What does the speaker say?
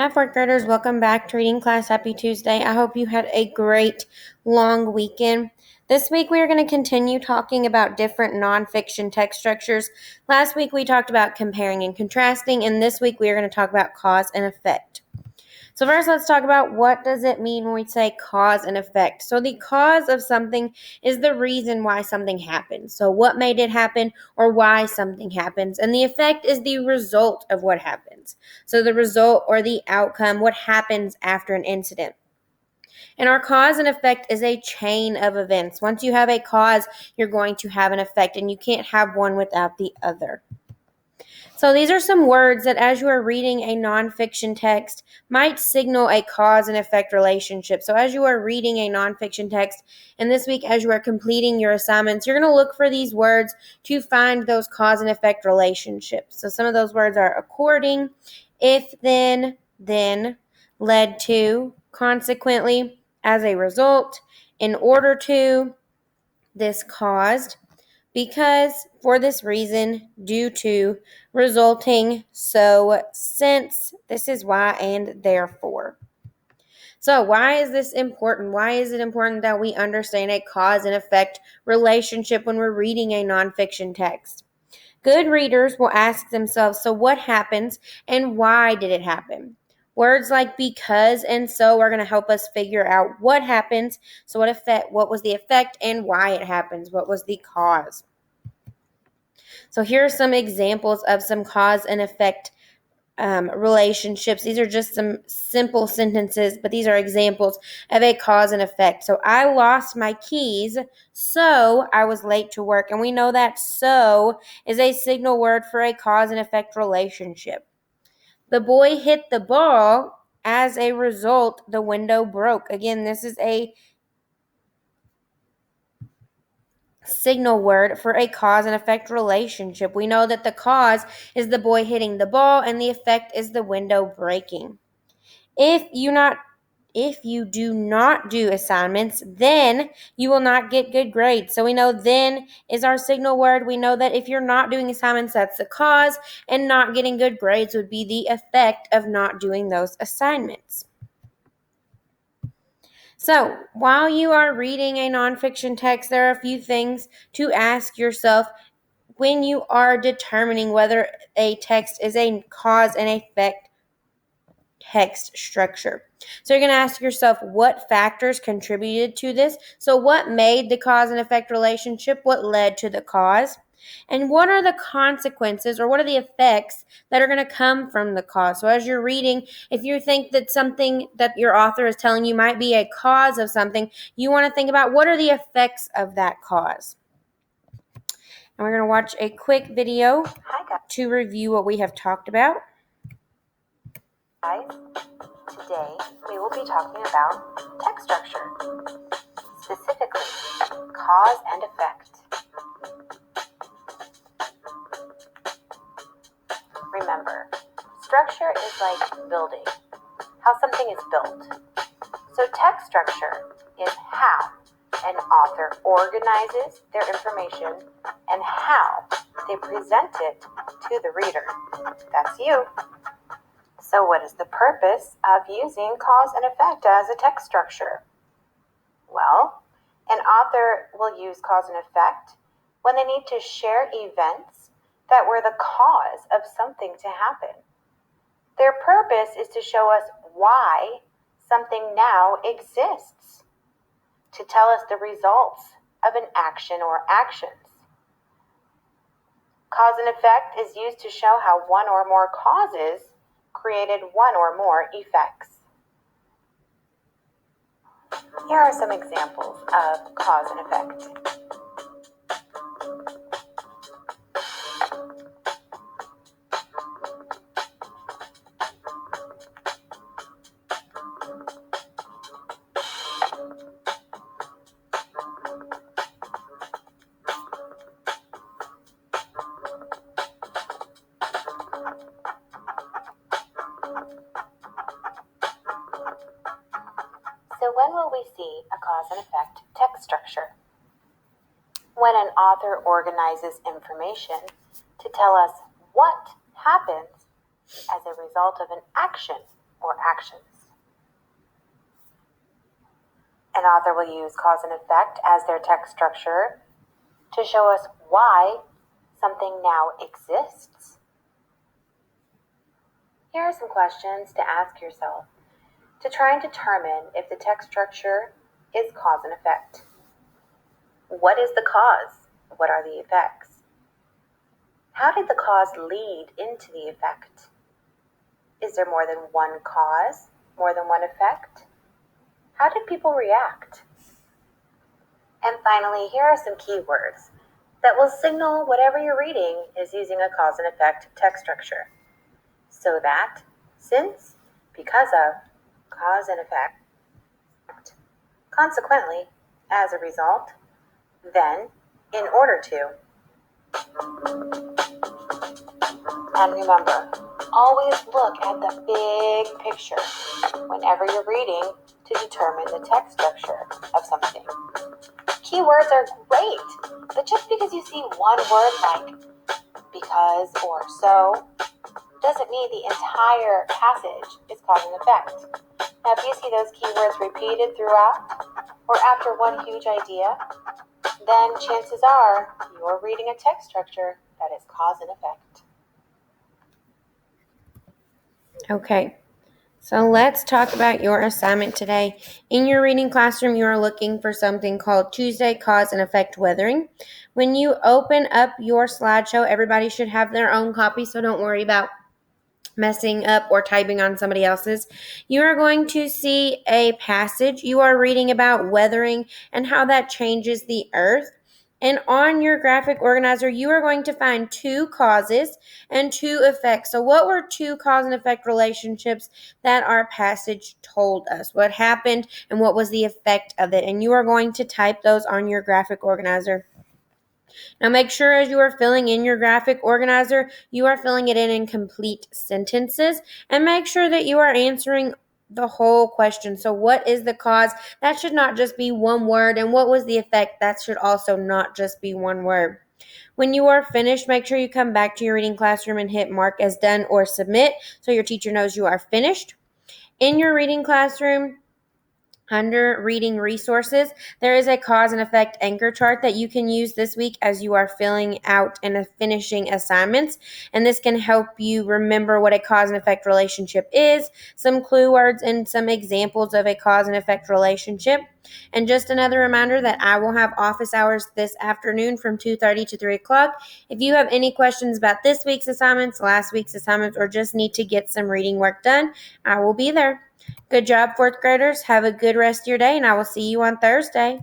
Hi, fourth graders. Welcome back to Reading Class. Happy Tuesday. I hope you had a great long weekend. This week, we are going to continue talking about different nonfiction text structures. Last week, we talked about comparing and contrasting, and this week, we are going to talk about cause and effect. So first, let's talk about what does it mean when we say cause and effect. So the cause of something is the reason why something happens. So what made it happen or why something happens. And the effect is the result of what happens. So the result or the outcome, what happens after an incident. And our cause and effect is a chain of events. Once you have a cause, you're going to have an effect, and you can't have one without the other. So these are some words that as you are reading a nonfiction text might signal a cause and effect relationship. So as you are reading a nonfiction text, and this week as you are completing your assignments, you're going to look for these words to find those cause and effect relationships. So some of those words are according, if then, led to, consequently, as a result, in order to, this caused, because, for this reason, due to, resulting, so, since, this is why, and therefore. So why is this important? Why is it important that we understand a cause and effect relationship when we're reading a nonfiction text? Good readers will ask themselves, so what happens and why did it happen? Words like because and so are going to help us figure out what happens, so what was the effect and why it happens, what was the cause. So here are some examples of some cause and effect relationships. These are just some simple sentences, but these are examples of a cause and effect. So I lost my keys, so I was late to work. And we know that so is a signal word for a cause and effect relationship. The boy hit the ball. As a result, the window broke. Again, this is a signal word for a cause and effect relationship. We know that the cause is the boy hitting the ball and the effect is the window breaking. If you do not do assignments, then you will not get good grades. So we know then is our signal word. We know that if you're not doing assignments, that's the cause, and not getting good grades would be the effect of not doing those assignments. So, while you are reading a nonfiction text, there are a few things to ask yourself when you are determining whether a text is a cause and effect text structure. So you're going to ask yourself what factors contributed to this. So what made the cause and effect relationship? What led to the cause? And what are the consequences or what are the effects that are going to come from the cause? So as you're reading, if you think that something that your author is telling you might be a cause of something, you want to think about what are the effects of that cause. And we're going to watch a quick video to review what we have talked about. Guys, today we will be talking about text structure, specifically cause and effect. Remember, structure is like building, how something is built. So text structure is how an author organizes their information and how they present it to the reader. That's you. So what is the purpose of using cause and effect as a text structure? Well, an author will use cause and effect when they need to share events that were the cause of something to happen. Their purpose is to show us why something now exists, to tell us the results of an action or actions. Cause and effect is used to show how one or more causes created one or more effects. Here are some examples of cause and effect. So when will we see a cause and effect text structure? When an author organizes information to tell us what happens as a result of an action or actions. An author will use cause and effect as their text structure to show us why something now exists. Here are some questions to ask yourself to try and determine if the text structure is cause and effect. What is the cause? What are the effects? How did the cause lead into the effect? Is there more than one cause, more than one effect? How did people react? And finally, here are some keywords that will signal whatever you're reading is using a cause and effect text structure. So that, since, because of, cause and effect. Consequently, as a result, then, in order to. And remember, always look at the big picture whenever you're reading to determine the text structure of something. Keywords are great, but just because you see one word like because or so doesn't mean the entire passage is cause and effect. Now, if you see those keywords repeated throughout or after one huge idea, then chances are you're reading a text structure that is cause and effect. Okay, so let's talk about your assignment today. In your reading classroom, you are looking for something called Tuesday Cause and Effect Weathering. When you open up your slideshow, everybody should have their own copy, so don't worry about messing up or typing on somebody else's. You are going to see a passage. You are reading about weathering and how that changes the earth. And on your graphic organizer, you are going to find two causes and two effects. So what were two cause and effect relationships that our passage told us? What happened and what was the effect of it? And you are going to type those on your graphic organizer. Now make sure as you are filling in your graphic organizer, you are filling it in complete sentences, and make sure that you are answering the whole question. So what is the cause? That should not just be one word. And what was the effect? That should also not just be one word. When you are finished, make sure you come back to your reading classroom and hit mark as done or submit so your teacher knows you are finished. In your reading classroom, under reading resources, there is a cause and effect anchor chart that you can use this week as you are filling out and finishing assignments. And this can help you remember what a cause and effect relationship is, some clue words, and some examples of a cause and effect relationship. And just another reminder that I will have office hours this afternoon from 2:30 to 3 o'clock. If you have any questions about this week's assignments, last week's assignments, or just need to get some reading work done, I will be there. Good job, fourth graders. Have a good rest of your day, and I will see you on Thursday.